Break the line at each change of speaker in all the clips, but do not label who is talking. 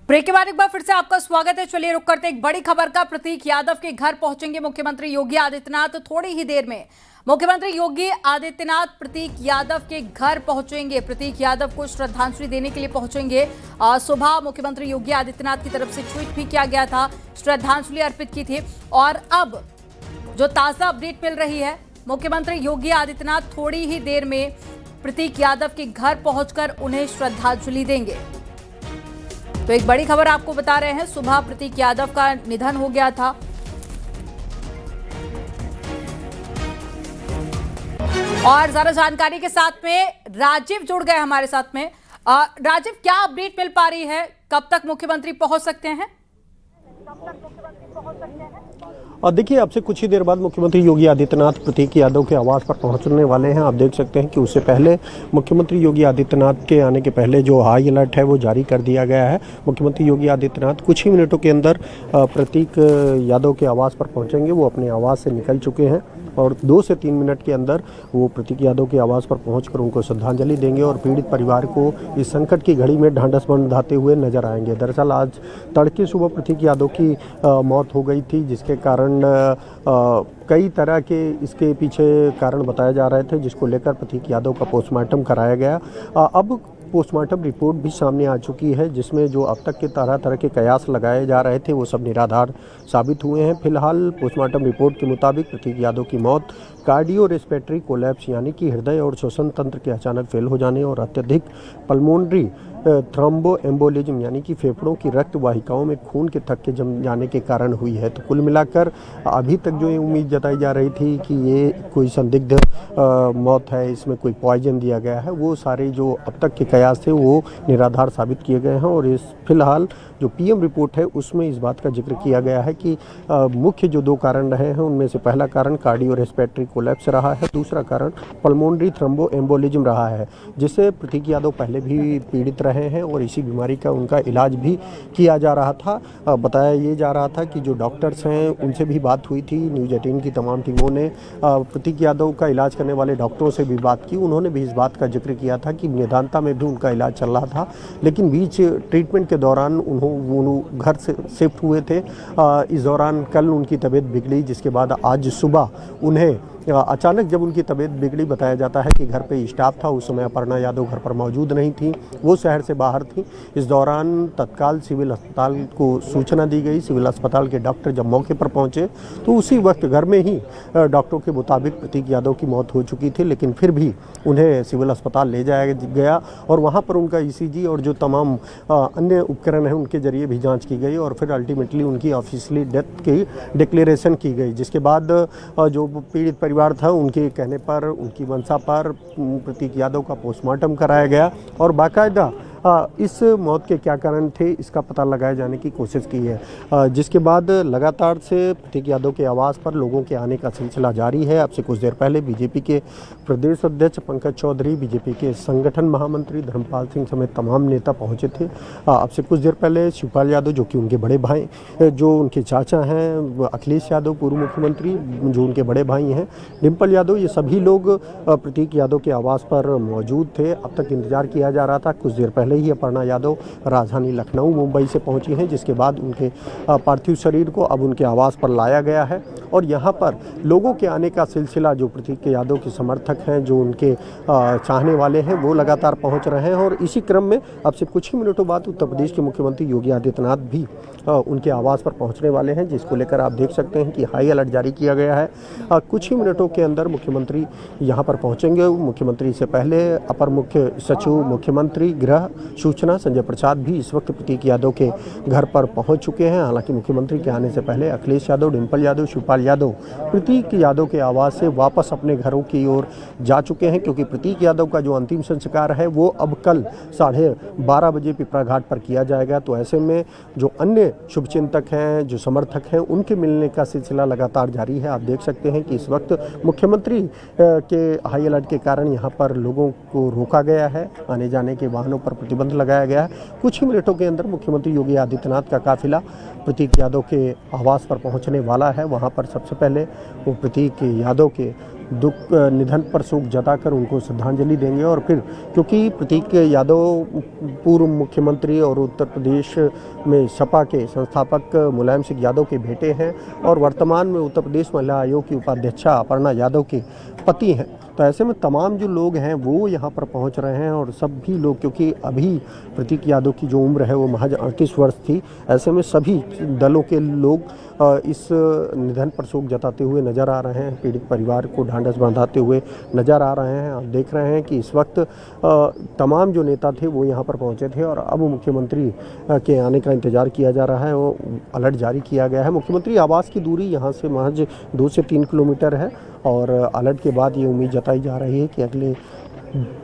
Break के बाद एक बार फिर से आपका स्वागत है। चलिए रुक करते एक बड़ी खबर का। प्रतीक यादव के घर पहुंचेंगे मुख्यमंत्री योगी आदित्यनाथ। थोड़ी ही देर में मुख्यमंत्री योगी आदित्यनाथ प्रतीक यादव के घर पहुंचेंगे। प्रतीक यादव को श्रद्धांजलि देने के लिए पहुंचेंगे। सुबह मुख्यमंत्री योगी आदित्यनाथ की तरफ से ट्वीट भी किया गया था, श्रद्धांजलि अर्पित की थी। और अब जो ताजा अपडेट मिल रही है, मुख्यमंत्री योगी आदित्यनाथ थोड़ी ही देर में प्रतीक यादव के घर पहुंचकर उन्हें श्रद्धांजलि देंगे। तो एक बड़ी खबर आपको बता रहे हैं, सुबह प्रतीक यादव का निधन हो गया था। और ज्यादा जानकारी के साथ में राजीव जुड़ गए हमारे साथ में। राजीव, क्या अपडेट मिल पा रही है, कब तक मुख्यमंत्री पहुंच सकते हैं?
और देखिए, अब से कुछ ही देर बाद मुख्यमंत्री योगी आदित्यनाथ प्रतीक यादव के आवास पर पहुंचने वाले हैं। आप देख सकते हैं कि उससे पहले मुख्यमंत्री योगी आदित्यनाथ के आने के पहले जो हाई अलर्ट है वो जारी कर दिया गया है। मुख्यमंत्री योगी आदित्यनाथ कुछ ही मिनटों के अंदर प्रतीक यादव के आवास पर पहुंचेंगे। वो अपने आवास से निकल चुके हैं और 2 से 3 मिनट के अंदर वो प्रतीक यादव के आवास पर पहुंचकर उनको श्रद्धांजलि देंगे और पीड़ित परिवार को इस संकट की घड़ी में ढांढस बंधाते हुए नजर आएंगे। दरअसल आज तड़के सुबह प्रतीक यादव की मौत हो गई थी, जिसके कारण कई तरह के इसके पीछे कारण बताए जा रहे थे, जिसको लेकर प्रतीक यादव का पोस्टमार्टम कराया गया। अब पोस्टमार्टम रिपोर्ट भी सामने आ चुकी है, जिसमें जो अब तक के तरह तरह के कयास लगाए जा रहे थे वो सब निराधार साबित हुए हैं। फिलहाल पोस्टमार्टम रिपोर्ट के मुताबिक प्रतीक यादव की मौत कार्डियो रेस्पिरेटरी कोलैप्स यानी कि हृदय और श्वसन तंत्र के अचानक फेल हो जाने और अत्यधिक पल्मोनरी थ्रोम्बो एम्बोलिज्म यानी कि फेफड़ों की रक्त वाहिकाओं में खून के थक्के जम जाने के कारण हुई है। तो कुल मिलाकर अभी तक जो ये उम्मीद जताई जा रही थी कि ये कोई संदिग्ध मौत है, इसमें कोई पॉइजन दिया गया है, वो सारे जो अब तक के कयास थे वो निराधार साबित किए गए हैं। और इस फिलहाल जो पीएम रिपोर्ट है उसमें इस बात का जिक्र किया गया है कि मुख्य जो 2 कारण रहे हैं उनमें से पहला कारण कार्डियो रेस्पिरेटरी कोलैप्स रहा है, दूसरा कारण पल्मोनरी थ्रोम्बो एम्बोलिज्म रहा है, जिससे प्रतीक यादव पहले भी पीड़ित रहे हैं और इसी बीमारी का उनका इलाज भी किया जा रहा था। बताया ये जा रहा था कि जो डॉक्टर्स हैं उनसे भी बात हुई थी, न्यूज़ 18 की तमाम टीमों ने प्रतीक यादव का इलाज करने वाले डॉक्टरों से भी बात की। उन्होंने भी इस बात का जिक्र किया था कि मेदांता में भी उनका इलाज चल रहा था, लेकिन बीच ट्रीटमेंट के दौरान वो घर से शिफ्ट हुए थे। इस दौरान कल उनकी तबीयत बिगड़ी, जिसके बाद आज सुबह उन्हें अचानक जब उनकी तबीयत बिगड़ी, बताया जाता है कि घर पे स्टाफ था, उस समय अपर्णा यादव घर पर मौजूद नहीं थी, वो शहर से बाहर थी। इस दौरान तत्काल सिविल अस्पताल को सूचना दी गई। सिविल अस्पताल के डॉक्टर जब मौके पर पहुंचे तो उसी वक्त घर में ही डॉक्टरों के मुताबिक प्रतीक यादव की मौत हो चुकी थी, लेकिन फिर भी उन्हें सिविल अस्पताल ले जाया गया और वहाँ पर उनका ECG और जो तमाम अन्य उपकरण हैं उनके जरिए भी जाँच की गई और फिर अल्टीमेटली उनकी ऑफिशियली डेथ की डिक्लेरेशन की गई। जिसके बाद जो पीड़ित परिवार था उनके कहने पर, उनकी मंशा पर प्रतीक यादव का पोस्टमार्टम कराया गया और बाकायदा इस मौत के क्या कारण थे इसका पता लगाए जाने की कोशिश की है। जिसके बाद लगातार से प्रतीक यादव के आवास पर लोगों के आने का सिलसिला जारी है। अब से कुछ देर पहले बीजेपी के प्रदेश अध्यक्ष पंकज चौधरी, बीजेपी के संगठन महामंत्री धर्मपाल सिंह समेत तमाम नेता पहुंचे थे। अब से कुछ देर पहले शिवपाल यादव, जो कि उनके बड़े भाई, जो उनके चाचा हैं अखिलेश यादव पूर्व मुख्यमंत्री, जो उनके बड़े भाई हैं डिम्पल यादव, ये सभी लोग प्रतीक यादव के आवास पर मौजूद थे। अब तक इंतजार किया जा रहा था। कुछ देर पहले ही अपर्णा यादव राजधानी लखनऊ मुंबई से पहुंची हैं, जिसके बाद उनके पार्थिव शरीर को अब उनके आवास पर लाया गया है और यहां पर लोगों के आने का सिलसिला, जो प्रतीक यादव के समर्थक हैं, जो उनके चाहने वाले हैं, वो लगातार पहुंच रहे हैं। और इसी क्रम में अब से कुछ ही मिनटों बाद उत्तर प्रदेश के मुख्यमंत्री योगी आदित्यनाथ भी उनके आवास पर पहुंचने वाले हैं, जिसको लेकर आप देख सकते हैं कि हाई अलर्ट जारी किया गया है। कुछ ही मिनटों के अंदर मुख्यमंत्री यहां पर पहुंचेंगे। मुख्यमंत्री से पहले अपर मुख्य सचिव मुख्यमंत्री गृह सूचना संजय प्रसाद भी इस वक्त प्रतीक यादव के घर पर पहुंच चुके हैं। हालांकि मुख्यमंत्री के आने से पहले अखिलेश यादव, डिम्पल यादव, शिवपाल यादव प्रतीक यादव के आवास से वापस अपने घरों की ओर जा चुके हैं, क्योंकि प्रतीक यादव का जो अंतिम संस्कार है वो अब कल 12:30 बजे पिपरा घाट पर किया जाएगा। तो ऐसे में जो अन्य शुभचिंतक हैं, जो समर्थक हैं, उनके मिलने का सिलसिला लगातार जारी है। आप देख सकते हैं कि इस वक्त मुख्यमंत्री के हाई अलर्ट के कारण यहाँ पर लोगों को रोका गया है। आने जाने के वाहनों पर प्रतिबंध लगाया गया है। कुछ ही मिनटों के अंदर मुख्यमंत्री योगी आदित्यनाथ का काफिला प्रतीक यादव के आवास पर पहुंचने वाला है। वहां पर सबसे पहले वो प्रतीक यादव के निधन पर शोक जताकर उनको श्रद्धांजलि देंगे और फिर, क्योंकि प्रतीक यादव पूर्व मुख्यमंत्री और उत्तर प्रदेश में सपा के संस्थापक मुलायम सिंह यादव के बेटे हैं और वर्तमान में उत्तर प्रदेश महिला आयोग की उपाध्यक्षा अपर्णा यादव के पति हैं, तो ऐसे में तमाम जो लोग हैं वो यहाँ पर पहुँच रहे हैं और सभी लोग, क्योंकि अभी प्रतीक यादव की जो उम्र है वो महज 38 वर्ष थी, ऐसे में सभी दलों के लोग इस निधन पर शोक जताते हुए नज़र आ रहे हैं। पीड़ित परिवार को ढांढस बंधाते हुए नज़र आ रहे हैं। आप देख रहे हैं कि इस वक्त तमाम जो नेता थे वो यहाँ पर पहुँचे थे और अब मुख्यमंत्री के आने का इंतज़ार किया जा रहा है। वो अलर्ट जारी किया गया है। मुख्यमंत्री आवास की दूरी यहाँ से महज 2 से 3 किलोमीटर है और अलर्ट के बाद ये उम्मीद जताई जा रही है कि अगले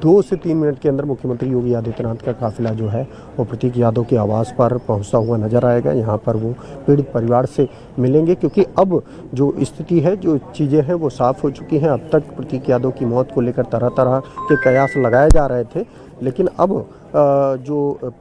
2 से 3 मिनट के अंदर मुख्यमंत्री योगी आदित्यनाथ का काफिला जो है वो प्रतीक यादव के आवास पर पहुंचता हुआ नजर आएगा। यहां पर वो पीड़ित परिवार से मिलेंगे, क्योंकि अब जो स्थिति है, जो चीज़ें हैं वो साफ़ हो चुकी हैं। अब तक प्रतीक यादव की मौत को लेकर तरह तरह के कयास लगाए जा रहे थे, लेकिन अब जो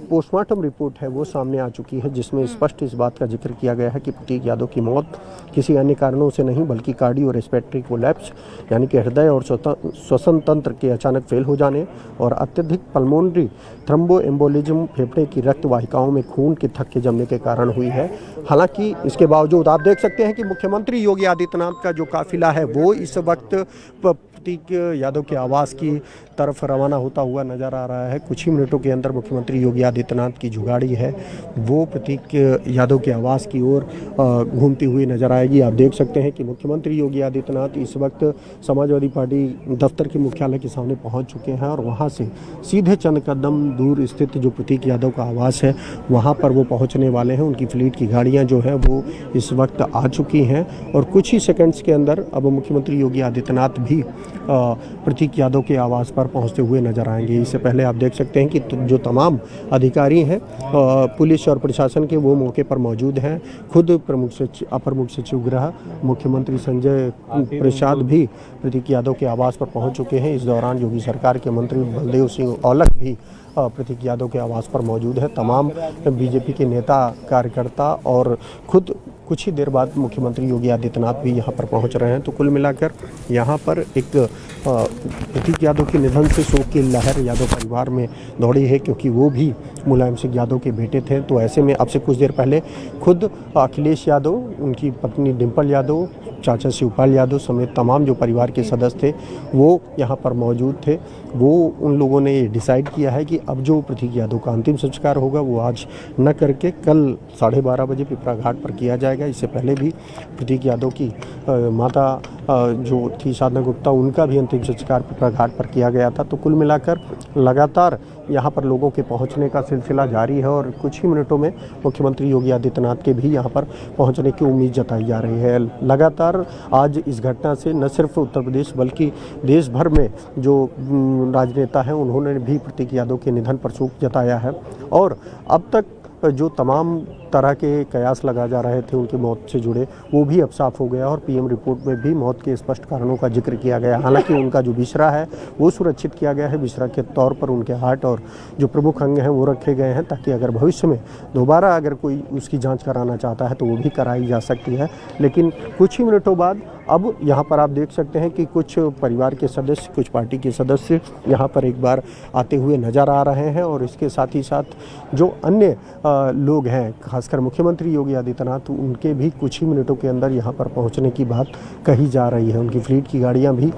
पोस्टमार्टम रिपोर्ट है वो सामने आ चुकी है, जिसमें स्पष्ट इस बात का जिक्र किया गया है कि प्रतीक यादव की मौत किसी अन्य कारणों से नहीं बल्कि कार्डियो रेस्पिरेटरी कोलैप्स यानी कि हृदय और श्वसन तंत्र के अचानक फेल हो जाने और अत्यधिक पल्मोनरी थ्रोम्बोएम्बोलिज्म, फेफड़े की रक्त वाहिकाओं में खून के थक्के जमने के कारण हुई है। हालांकि इसके बावजूद आप देख सकते हैं कि मुख्यमंत्री योगी आदित्यनाथ का जो काफिला है वो इस वक्त प्रतीक यादव के आवास की तरफ रवाना होता हुआ नज़र आ रहा है। कुछ ही मिनटों के अंदर मुख्यमंत्री योगी आदित्यनाथ की जो गाड़ी है वो प्रतीक यादव के आवास की ओर घूमती हुई नज़र आएगी। आप देख सकते हैं कि मुख्यमंत्री योगी आदित्यनाथ इस वक्त समाजवादी पार्टी दफ्तर के मुख्यालय के सामने पहुंच चुके हैं और वहां से सीधे चंद कदम दूर स्थित जो प्रतीक यादव का आवास है वहां पर वो पहुंचने वाले हैं। उनकी फ्लीट की गाड़ियाँ जो हैं वो इस वक्त आ चुकी हैं और कुछ ही सेकेंड्स के अंदर अब मुख्यमंत्री योगी आदित्यनाथ भी प्रतीक यादव के आवास पर पहुंचते हुए नजर आएंगे। इससे पहले आप देख सकते हैं कि जो तमाम अधिकारी हैं पुलिस और प्रशासन के वो मौके पर मौजूद हैं। खुद अपर मुख्य सचिव गृह मुख्यमंत्री संजय प्रसाद भी प्रतीक यादव के आवास पर पहुंच चुके हैं। इस दौरान योगी सरकार के मंत्री बलदेव सिंह औलख भी प्रतीक यादव के आवास पर मौजूद है। तमाम बीजेपी के नेता कार्यकर्ता और खुद कुछ ही देर बाद मुख्यमंत्री योगी आदित्यनाथ भी यहाँ पर पहुँच रहे हैं। तो कुल मिलाकर यहाँ पर एक प्रतीक यादव के निधन से शोक की लहर यादव परिवार में दौड़ी है, क्योंकि वो भी मुलायम सिंह यादव के बेटे थे। तो ऐसे में अब से कुछ देर पहले खुद अखिलेश यादव, उनकी पत्नी डिम्पल यादव, चाचा शिवपाल यादव समेत तमाम जो परिवार के सदस्य थे वो यहाँ पर मौजूद थे। वो उन लोगों ने ये डिसाइड किया है कि अब जो प्रतीक यादव का अंतिम संस्कार होगा वो आज न करके कल 12:30 बजे पिपरा घाट पर किया जाएगा। इससे पहले भी प्रतीक यादव की माता जो थी साधना गुप्ता, उनका भी अंतिम संस्कार पिपरा घाट पर किया गया था। तो कुल मिलाकर लगातार यहाँ पर लोगों के पहुँचने का सिलसिला जारी है और कुछ ही मिनटों में मुख्यमंत्री योगी आदित्यनाथ के भी यहाँ पर पहुँचने की उम्मीद जताई जा रही है। लगातार आज इस घटना से न सिर्फ उत्तर प्रदेश बल्कि देश भर में जो राजनेता हैं उन्होंने भी प्रतीक यादव के निधन पर शोक जताया है और अब तक जो तमाम तरह के कयास लगा जा रहे थे उनकी मौत से जुड़े वो भी अब साफ हो गया और पीएम रिपोर्ट में भी मौत के स्पष्ट कारणों का जिक्र किया गया। हालांकि उनका जो बिस्रा है वो सुरक्षित किया गया है। बिस्रा के तौर पर उनके हार्ट और जो प्रमुख अंग हैं वो रखे गए हैं, ताकि अगर भविष्य में दोबारा अगर कोई उसकी जांच कराना चाहता है तो वो भी कराई जा सकती है। लेकिन कुछ ही मिनटों बाद अब यहाँ पर आप देख सकते हैं कि कुछ परिवार के सदस्य, कुछ पार्टी के सदस्य यहाँ पर एक बार आते हुए नज़र आ रहे हैं और इसके साथ ही साथ जो अन्य लोग हैं, खासकर मुख्यमंत्री योगी आदित्यनाथ, उनके भी कुछ ही मिनटों के अंदर यहाँ पर पहुँचने की बात कही जा रही है। उनकी फ्लीट की गाड़ियाँ भी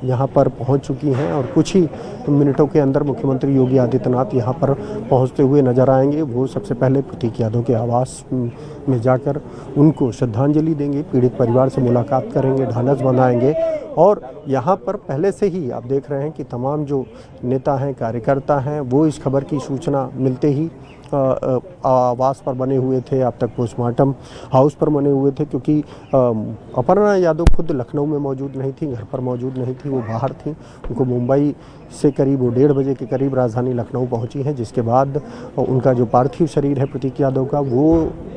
यहाँ पर पहुँच चुकी हैं और कुछ ही मिनटों के अंदर मुख्यमंत्री योगी आदित्यनाथ यहाँ पर पहुँचते हुए नज़र आएंगे। वो सबसे पहले प्रतीक यादव के आवास में जाकर उनको श्रद्धांजलि देंगे, पीड़ित परिवार से मुलाकात करेंगे, ढांढस बंधाएंगे और यहाँ पर पहले से ही आप देख रहे हैं कि तमाम जो नेता हैं, कार्यकर्ता हैं, वो इस खबर की सूचना मिलते ही आवास पर बने हुए थे। अब तक पोस्टमार्टम हाउस पर बने हुए थे, क्योंकि अपर्णा यादव खुद लखनऊ में मौजूद नहीं थी, घर पर मौजूद नहीं थी, वो बाहर थी। उनको मुंबई से करीब 1:30 बजे के करीब राजधानी लखनऊ पहुंची हैं, जिसके बाद उनका जो पार्थिव शरीर है प्रतीक यादव का वो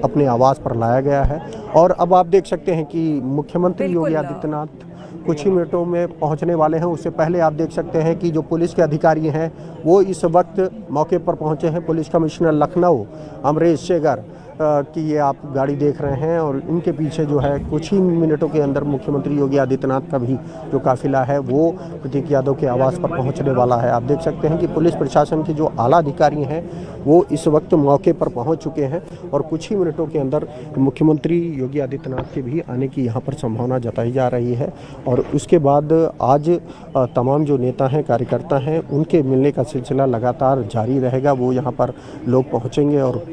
अपने आवास पर लाया गया है। और अब आप देख सकते हैं कि मुख्यमंत्री योगी आदित्यनाथ कुछ ही मिनटों में पहुंचने वाले हैं। उससे पहले आप देख सकते हैं कि जो पुलिस के अधिकारी हैं वो इस वक्त मौके पर पहुंचे हैं। पुलिस कमिश्नर लखनऊ अमरेश शेगर कि ये आप गाड़ी देख रहे हैं और इनके पीछे जो है कुछ ही मिनटों के अंदर मुख्यमंत्री योगी आदित्यनाथ का भी जो काफिला है वो प्रतीक यादव के आवास पर पहुंचने वाला है। आप देख सकते हैं कि पुलिस प्रशासन के जो आला अधिकारी हैं वो इस वक्त मौके पर पहुंच चुके हैं और कुछ ही मिनटों के अंदर मुख्यमंत्री योगी आदित्यनाथ के भी आने की यहाँ पर संभावना जताई जा रही है। और उसके बाद आज तमाम जो नेता हैं, कार्यकर्ता हैं, उनके मिलने का सिलसिला लगातार जारी रहेगा। वो यहाँ पर लोग पहुँचेंगे और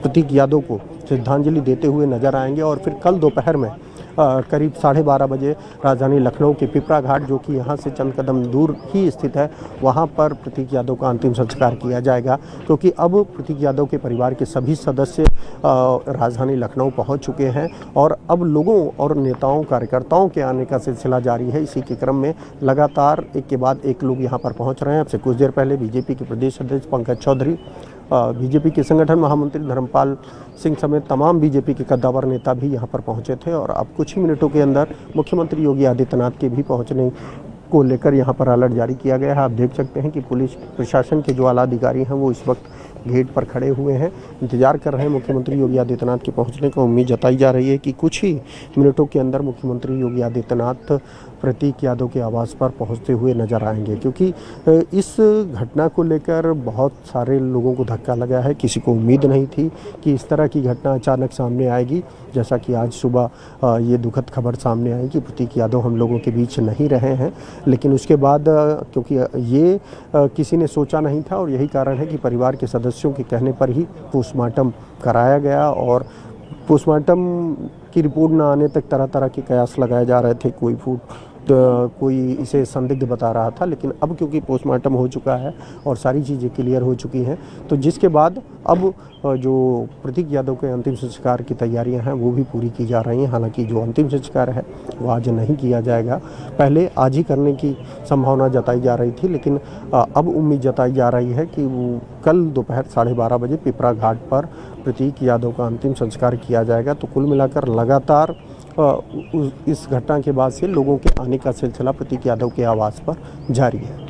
प्रतीक यादव को श्रद्धांजलि देते हुए नजर आएंगे। और फिर कल दोपहर में करीब 12:30 बजे राजधानी लखनऊ के पिपरा घाट, जो कि यहाँ से चंद कदम दूर ही स्थित है, वहाँ पर प्रतीक यादव का अंतिम संस्कार किया जाएगा। क्योंकि अब प्रतीक यादव के परिवार के सभी सदस्य राजधानी लखनऊ पहुँच चुके हैं और अब लोगों और नेताओं, कार्यकर्ताओं के आने का सिलसिला जारी है। इसी के क्रम में लगातार एक के बाद एक लोग यहाँ पर पहुँच रहे हैं। अब से कुछ देर पहले बीजेपी के प्रदेश अध्यक्ष पंकज चौधरी, बीजेपी के संगठन महामंत्री धर्मपाल सिंह समेत तमाम बीजेपी के कद्दावर नेता भी यहां पर पहुंचे थे और अब कुछ ही मिनटों के अंदर मुख्यमंत्री योगी आदित्यनाथ के भी पहुंचने को लेकर यहां पर अलर्ट जारी किया गया है। आप देख सकते हैं कि पुलिस प्रशासन के जो आला अधिकारी हैं वो इस वक्त गेट पर खड़े हुए हैं, इंतजार कर रहे हैं मुख्यमंत्री योगी आदित्यनाथ के पहुंचने का। उम्मीद जताई जा रही है कि कुछ ही मिनटों के अंदर मुख्यमंत्री योगी आदित्यनाथ प्रतीक यादव के आवास पर पहुंचते हुए नजर आएंगे। क्योंकि इस घटना को लेकर बहुत सारे लोगों को धक्का लगा है। किसी को उम्मीद नहीं थी कि इस तरह की घटना अचानक सामने आएगी। जैसा कि आज सुबह ये दुखद खबर सामने आई कि प्रतीक यादव हम लोगों के बीच नहीं रहे हैं, लेकिन उसके बाद क्योंकि ये किसी ने सोचा नहीं था और यही कारण है कि परिवार के सदस्यों के कहने पर ही पोस्टमार्टम कराया गया। और पोस्टमार्टम की रिपोर्ट न आने तक तरह तरह के कयास लगाए जा रहे थे। कोई इसे संदिग्ध बता रहा था, लेकिन अब क्योंकि पोस्टमार्टम हो चुका है और सारी चीज़ें क्लियर हो चुकी हैं, तो जिसके बाद अब जो प्रतीक यादव के अंतिम संस्कार की तैयारियां हैं वो भी पूरी की जा रही हैं। हालांकि जो अंतिम संस्कार है वो आज नहीं किया जाएगा, पहले आज ही करने की संभावना जताई जा रही थी, लेकिन अब उम्मीद जताई जा रही है कि वो कल दोपहर 12:30 बजे पिपरा घाट पर प्रतीक यादव का अंतिम संस्कार किया जाएगा। तो कुल मिलाकर लगातार इस घटना के बाद से लोगों के आने का सिलसिला प्रतीक यादव के आवास पर जारी है।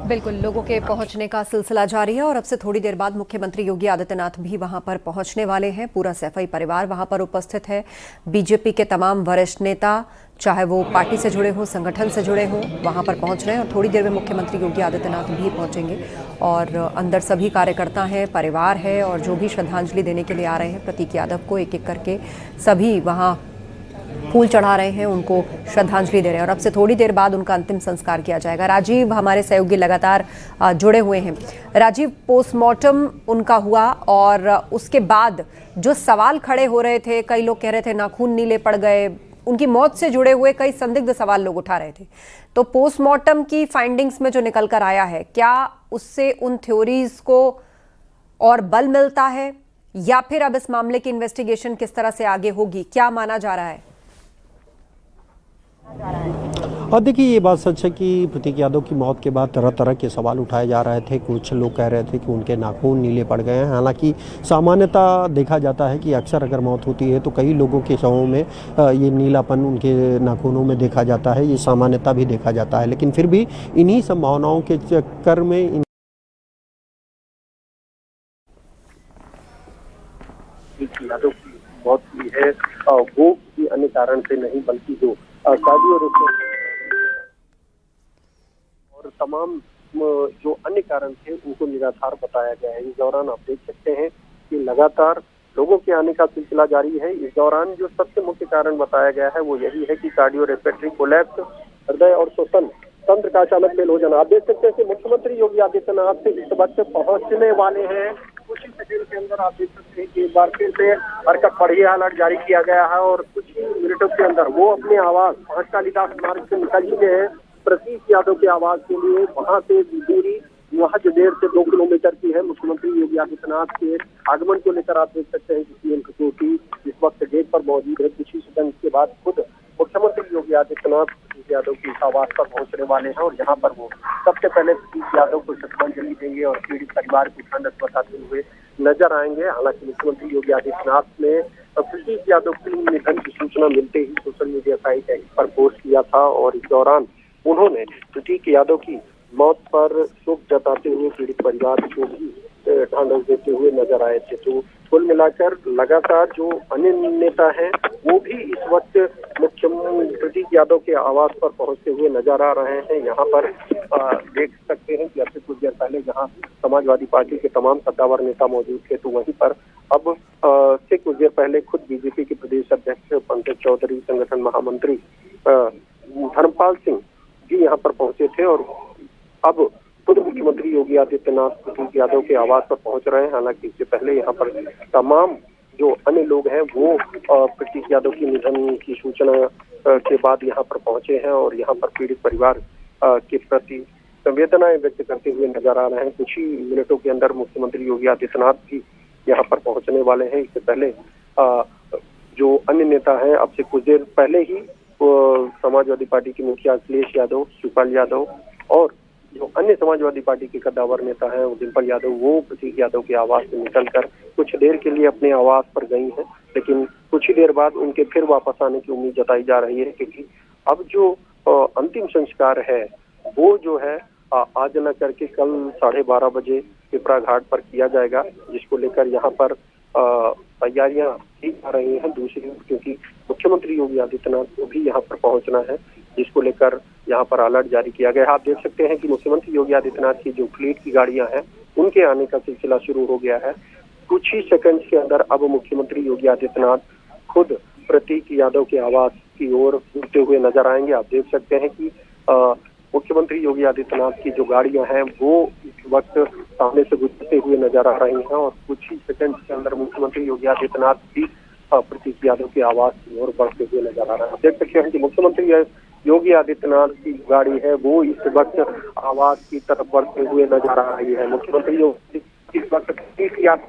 बिल्कुल, लोगों के पहुंचने का सिलसिला जारी है और अब से थोड़ी देर बाद मुख्यमंत्री योगी आदित्यनाथ भी वहां पर पहुंचने वाले हैं। पूरा सैफई परिवार वहां पर उपस्थित है। बीजेपी के तमाम वरिष्ठ नेता, चाहे वो पार्टी से जुड़े हों, संगठन से जुड़े हों, वहां पर पहुंच रहे हैं और थोड़ी देर में मुख्यमंत्री योगी आदित्यनाथ भी पहुंचेंगे। और अंदर सभी कार्यकर्ता हैं, परिवार है और जो भी श्रद्धांजलि देने के लिए आ रहे हैं प्रतीक यादव को, एक एक करके सभी वहाँ फूल चढ़ा रहे हैं, उनको श्रद्धांजलि दे रहे हैं और अब से थोड़ी देर बाद उनका अंतिम संस्कार किया जाएगा। राजीव हमारे सहयोगी लगातार जुड़े हुए हैं। राजीव, पोस्टमार्टम उनका हुआ और उसके बाद जो सवाल खड़े हो रहे थे, कई लोग कह रहे थे नाखून नीले पड़ गए, उनकी मौत से जुड़े हुए कई संदिग्ध सवाल लोग उठा रहे थे। तो पोस्टमार्टम की फाइंडिंग्स में जो निकल कर आया है, क्या उससे उन थ्योरीज को और बल मिलता है या फिर अब इस मामले की इन्वेस्टिगेशन किस तरह से आगे होगी, क्या माना जा रहा है?
और देखिए, ये बात सच है कि प्रतीक यादव की मौत के बाद तरह तरह के सवाल उठाए जा रहे थे। कुछ लोग कह रहे थे कि उनके नाखून नीले पड़ गए हैं। हालांकि सामान्यता देखा जाता है कि अक्सर अगर मौत होती है तो कई लोगों के शवों में ये नीलापन उनके नाखूनों में देखा जाता है, ये सामान्यता भी देखा जाता है। लेकिन फिर भी इन्हीं संभावनाओं के चक्कर में यादव की मौत हुई है, वो किसी अन्य कारण से नहीं बल्कि जो कार्डियो और तमाम जो अन्य कारण थे उनको निराधार बताया गया है। इस दौरान आप देख सकते हैं कि लगातार लोगों के आने का सिलसिला जारी है। इस दौरान जो सबसे मुख्य कारण बताया गया है वो यही है कि कार्डियो रेस्पिरेटरी कोलैप्स, हृदय और श्वसन तंत्र का अचानक फेल हो जाना। आप देख सकते हैं कि मुख्यमंत्री योगी आदित्यनाथ इस वक्त पहुंचने वाले हैं। कुछ ही सेकंड के अंदर आप देख सकते हैं कि एक बार फिर से हरकत बढ़िया अलर्ट जारी किया गया है और कुछ ही मिनटों के अंदर वो अपने आवास कालिदास मार्ग से निकल ही गए हैं प्रतीक यादव के आवास के लिए। वहां से दूरी महज 1.5 से 2 किलोमीटर की है। मुख्यमंत्री योगी आदित्यनाथ के आगमन को लेकर आप देख सकते हैं कि सीएम कसोटी इस वक्त गेट पर मौजूद है। कुछ ही सेकंड के बाद खुद मुख्यमंत्री योगी आदित्यनाथ प्रतीक यादव की आवास पर पहुंचने वाले हैं और यहाँ पर वो सबसे पहले प्रतीक यादव को श्रद्धांजलि श्रद्धांजलि देंगे और पीड़ित परिवार को ढांढस बंधाते हुए नजर आएंगे। हालांकि मुख्यमंत्री योगी आदित्यनाथ ने प्रतीक यादव के निधन की सूचना मिलते ही सोशल मीडिया साइट एक्स पर पोस्ट किया था और इस दौरान उन्होंने प्रतीक यादव की मौत पर शोक जताते हुए पीड़ित परिवार को भी ढांढस देते हुए नजर आए थे। तो कुल मिलाकर लगातार जो अन्य नेता हैं वो भी इस वक्त मुख्यमंत्री प्रतीक यादव के आवास पर पहुंचते हुए नजर आ रहे हैं। यहाँ पर देख सकते हैं कि अब से कुछ देर पहले जहाँ समाजवादी पार्टी के तमाम सत्तावर नेता मौजूद थे, तो वहीं पर अब से कुछ देर पहले खुद बीजेपी के प्रदेश अध्यक्ष पंकज चौधरी, संगठन महामंत्री धर्मपाल सिंह जी यहाँ पर पहुंचे थे और अब खुद मुख्यमंत्री योगी आदित्यनाथ प्रतीक यादव के आवास पर पहुंच रहे हैं। हालांकि इससे पहले यहाँ पर तमाम जो अन्य लोग हैं वो प्रतीक यादव की निधन की सूचना के बाद यहाँ पर पहुंचे हैं और यहाँ पर पीड़ित परिवार के प्रति संवेदनाएं व्यक्त करते हुए नजर आ रहे हैं। कुछ ही मिनटों के अंदर मुख्यमंत्री योगी आदित्यनाथ भी यहाँ पर पहुंचने वाले हैं। इससे पहले जो अन्य नेता हैं, अब से कुछ देर पहले ही समाजवादी पार्टी के मुखिया अखिलेश यादव, शिवपाल यादव और जो अन्य समाजवादी पार्टी के कद्दावर नेता हैं डिम्पल यादव, वो प्रतीक यादव के आवास से निकलकर कुछ देर के लिए अपने आवास पर गई हैं, लेकिन कुछ ही देर बाद उनके फिर वापस आने की उम्मीद जताई जा रही है, क्योंकि अब जो अंतिम संस्कार है वो जो है आज न करके कल 12:30 बजे पिपरा घाट पर किया जाएगा, जिसको लेकर यहाँ पर तैयारियां की जा रही हैं। दूसरी ओर क्योंकि मुख्यमंत्री योगी आदित्यनाथ को भी यहाँ पर पहुंचना है, जिसको लेकर यहाँ पर अलर्ट जारी किया गया है। आप देख सकते हैं कि मुख्यमंत्री योगी आदित्यनाथ की जो फ्लीट की गाड़ियां हैं उनके आने का सिलसिला शुरू हो गया है। कुछ ही सेकंड्स के अंदर अब मुख्यमंत्री योगी आदित्यनाथ खुद प्रतीक यादव के आवास की ओर उड़ते हुए नजर आएंगे। आप देख सकते हैं कि मुख्यमंत्री योगी आदित्यनाथ की जो गाड़ियां हैं वो इस वक्त सामने से गुजरते हुए नजर आ रही हैं और कुछ ही सेकंड्स के अंदर मुख्यमंत्री योगी आदित्यनाथ भी प्रतीक यादव के आवास की ओर बढ़ते हुए नजर आ रहे हैं। देख सकते हैं कि मुख्यमंत्री योगी आदित्यनाथ की गाड़ी है वो इस वक्त आवास की तरफ बढ़ते हुए नजर आ रही है। मुख्यमंत्री योगी इस वक्त प्रतीक यादव